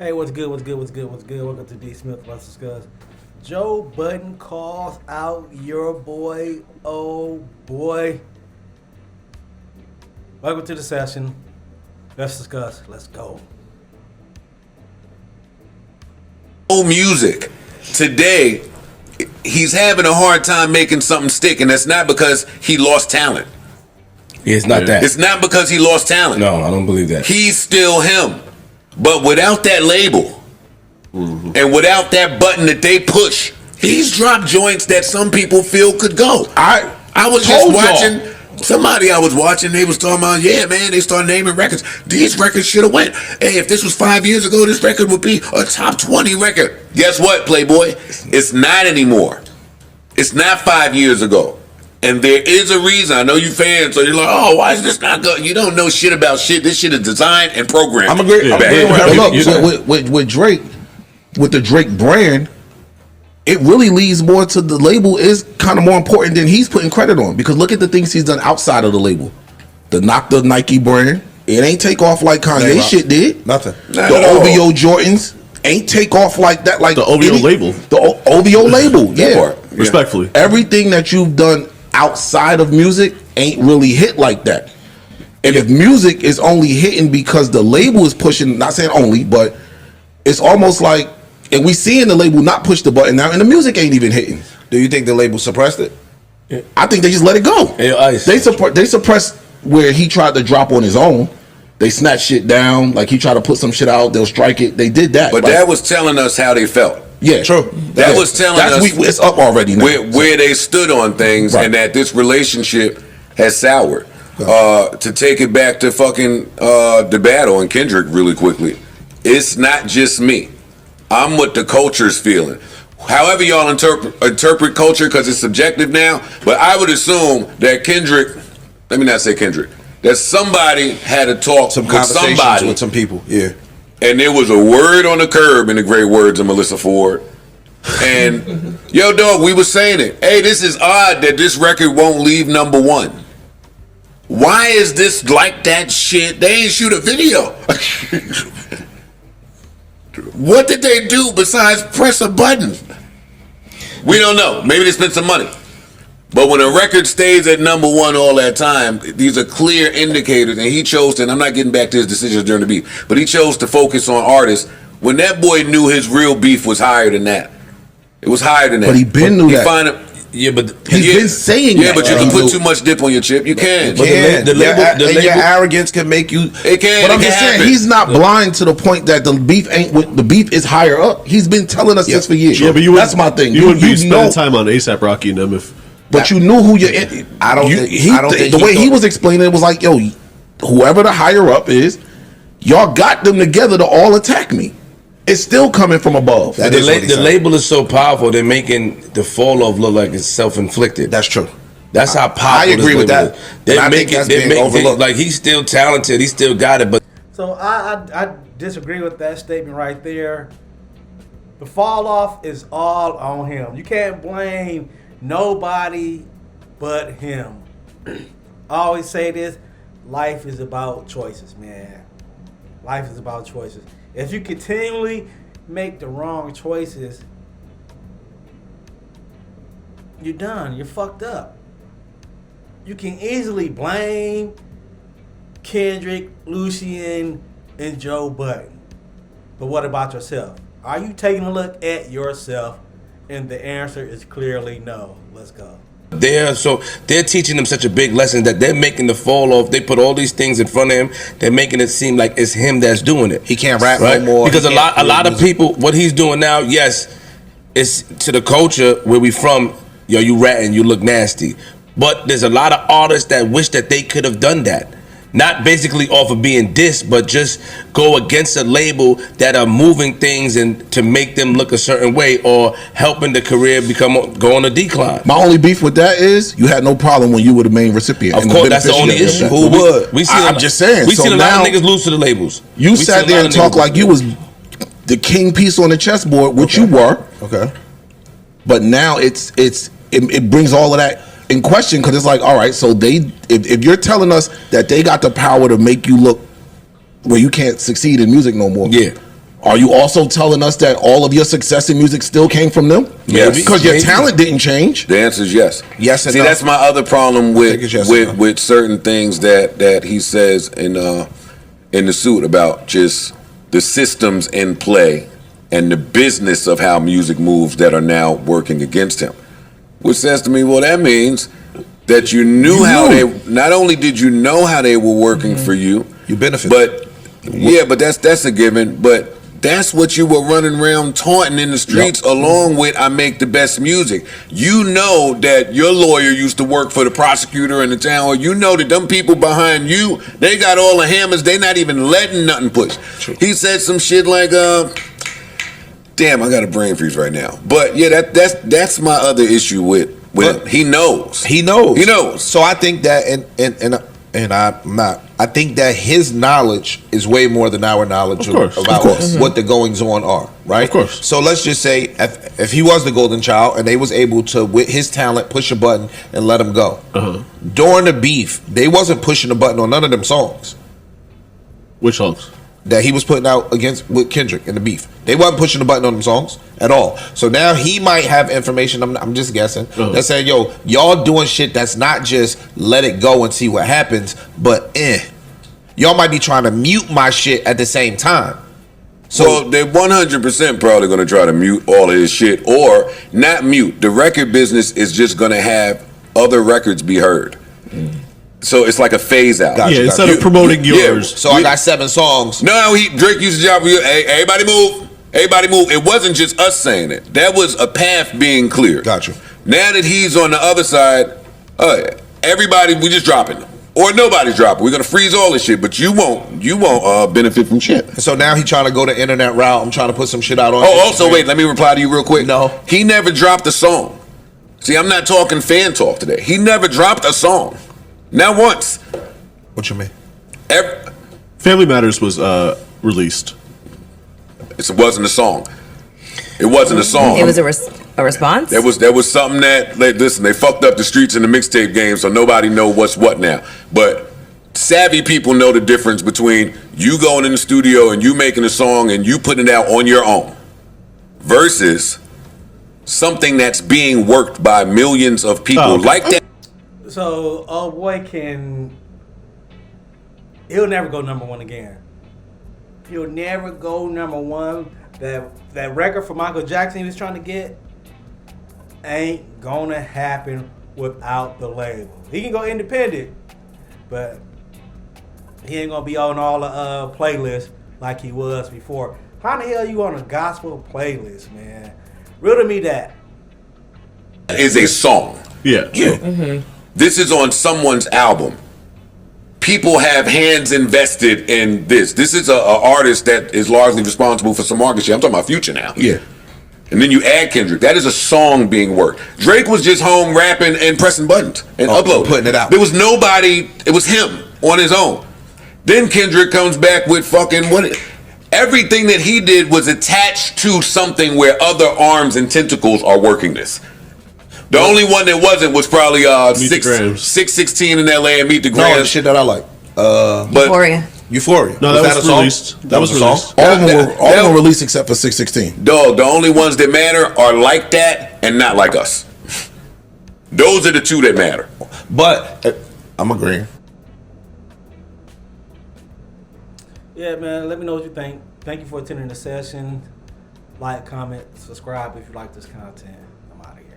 Hey, what's good? What's good? What's good? What's good? Welcome to D Smith. Let's discuss. Joe Budden calls out your boy. Oh boy. Welcome to the session. Let's discuss. Let's go. Music today, he's having a hard time making something stick, and that's not because he lost talent. It's not that. It's not because he lost talent. No, I don't believe that. He's still him. But without that label and without that button that they push, he's dropped joints that some people feel could go. I was just watching somebody I was watching, they was talking about, yeah, man, they started naming records. These records should have went. Hey, if this was 5 years ago, this record would be a top 20 record. Guess what, Playboy? It's not anymore. It's not 5 years ago. And there is a reason. I know you fans, so you're like, oh, why is this not good? You don't know shit about shit. This shit is designed and programmed. I'm agreeing. Look, with Drake, with the Drake brand, it really leads more to the label is kind of more important than he's putting credit on. Because look at the things he's done outside of the label. The knock the Nike brand, it ain't take off like Kanye shit did. Nothing. The OVO Jordans ain't take off like that. Like the OVO label. The OVO label, yeah. Respectfully. Everything that you've done outside of music ain't really hit like that. And if music is only hitting because the label is pushing, not saying only, but it's almost like, and we seeing the label not push the button now, and the music ain't even hitting. Do you think the label suppressed it? I think they just let it go. They suppressed where he tried to drop on his own. They snatched shit down, like he tried to put some shit out, they'll strike it. They did that. But that was telling us how they felt. Yeah, true. That was telling us it's up already now. Where they stood on things, and that this relationship has soured. To take it back to fucking the battle and Kendrick really quickly, it's not just me. I'm what the culture's feeling. However y'all interpret culture, because it's subjective now, but I would assume that Kendrick, let me not say Kendrick, that somebody had a talk with somebody. With some people, yeah. And there was a word on the curb, in the great words of Melissa Ford. And, yo, dog, we were saying it. Hey, this is odd that this record won't leave number one. Why is this like that shit? They ain't shoot a video. What did they do besides press a button? We don't know. Maybe they spent some money. But when a record stays at number one all that time, these are clear indicators, and he chose to, and I'm not getting back to his decisions during the beat, but he chose to focus on artists when that boy knew his real beef was higher than that. It was higher than that. But he been knew that. Yeah, but he's been saying that. Yeah, but you can put too much dip on your chip. You can. But the label, your arrogance can make you. It can. But I'm just saying, he's not blind to the point that the beef ain't with the beef is higher up. He's been telling us this for years. Yeah, but that's my thing. You wouldn't be spending time on ASAP Rocky and them if. But you knew who you're in. I don't think the way he was explaining it was like, yo, whoever the higher up is, y'all got them together to all attack me. It's still coming from above. The label is so powerful, they're making the fall off look like it's self-inflicted. That's true. That's how powerful I agree with that. They make it like he's still talented, he still got it. But So I disagree with that statement right there. The fall off is all on him. You can't blame nobody but him. I always say this, life is about choices, man. Life is about choices. If you continually make the wrong choices, you're done. You're fucked up. You can easily blame Kendrick, Lucien, and Joe Budden. But what about yourself? Are you taking a look at yourself? And the answer is clearly no. Let's go. they're teaching them such a big lesson that they're making the fall off. They put all these things in front of him. They're making it seem like it's him that's doing it. He can't rap no more. Because a lot of people, what he's doing now, yes, it's to the culture where we from. Yo, you ratting, you look nasty. But there's a lot of artists that wish that they could have done that. Not basically off of being dissed, but just go against a label that are moving things and to make them look a certain way or helping the career go on a decline. My only beef with that is you had no problem when you were the main recipient. Of course, that's the only issue. Who would? I'm just saying. We seen a lot of niggas lose to the labels. You sat there and talked like you was the king piece on the chessboard, which you were. Okay. But now it brings all of that in question, because it's like, all right, so if you're telling us that they got the power to make you look where you can't succeed in music no more, yeah, Are you also telling us that all of your success in music still came from them? Yes. Because your Maybe. talent didn't change. The answer is yes. Yes and See, no. that's my other problem think it's yes and no. with certain things that he says in the suit about just the systems in play and the business of how music moves that are now working against him. Which says to me, well, that means that you knew how they. Not only did you know how they were working for you, You benefit. but but that's a given. But that's what you were running around taunting in the streets, along with I make the best music. You know that your lawyer used to work for the prosecutor in the town, or you know that them people behind you, they got all the hammers, they not even letting nothing push. True. He said some shit like, damn, I got a brain freeze right now. But yeah, that's my other issue with him. He knows. He knows. He knows. So I think that, and I'm not. I think that his knowledge is way more than our knowledge about what the goings on are, right? Of course. So let's just say if he was the golden child and they was able to, with his talent, push a button and let him go. During the beef, they wasn't pushing a button on none of them songs Which songs? that he was putting out with Kendrick in the beef. They wasn't pushing the button on them songs at all. So now he might have information, I'm just guessing, that's saying, yo, y'all doing shit that's not just let it go and see what happens, but y'all might be trying to mute my shit at the same time. So Well, they're 100% probably going to try to mute all of his shit, or not mute. The record business is just going to have other records be heard. So it's like a phase out. Gotcha, Yeah, instead of promoting yours. so I got 7 songs. No, Drake used to job for you. Hey, everybody move. Everybody move. It wasn't just us saying it. That was a path being cleared. Gotcha. Now that he's on the other side, everybody, we just dropping. Or nobody's dropping. We're going to freeze all this shit, but you won't benefit from shit. So now he trying to go the internet route. I'm trying to put some shit out on Oh, Instagram. also, wait, let me reply to you real quick. No. He never dropped a song. See, I'm not talking fan talk today. He never dropped a song. Not once. What you mean? Family Matters was released. It wasn't a song. It wasn't a song. It was a response? There was something that, listen, they fucked up the streets in the mixtape game, so nobody know what's what now. But savvy people know the difference between you going in the studio and you making a song and you putting it out on your own versus something that's being worked by millions of people like that. So, OLDBOY he'll never go number one again. He'll never go number one. That record for Michael Jackson he was trying to get ain't gonna happen without the label. He can go independent, but he ain't gonna be on all the playlists like he was before. How the hell you on a gospel playlist, man? Riddle me that. Is a song. Yeah. This is on someone's album. People have hands invested in this. This is a artist that is largely responsible for some market share. I'm talking about Future now. Yeah. And then you add Kendrick. That is a song being worked. Drake was just home rapping and pressing buttons and uploading. Putting it out. There was nobody. It was him on his own. Then Kendrick comes back with fucking everything that he did was attached to something where other arms and tentacles are working this. The only one that wasn't was probably Meet the Grams. 616 in LA and Meet the No, Grams. the shit that I like. But Euphoria. Euphoria. No, that a was song? released. That was a song? released. All of them that- were released except for 616. dog, the only ones that matter are like that and not like us. Those are the two that matter. But I'm agreeing. Yeah, man, let me know what you think. Thank you for attending the session. Like, comment, subscribe if you like this content. I'm out of here.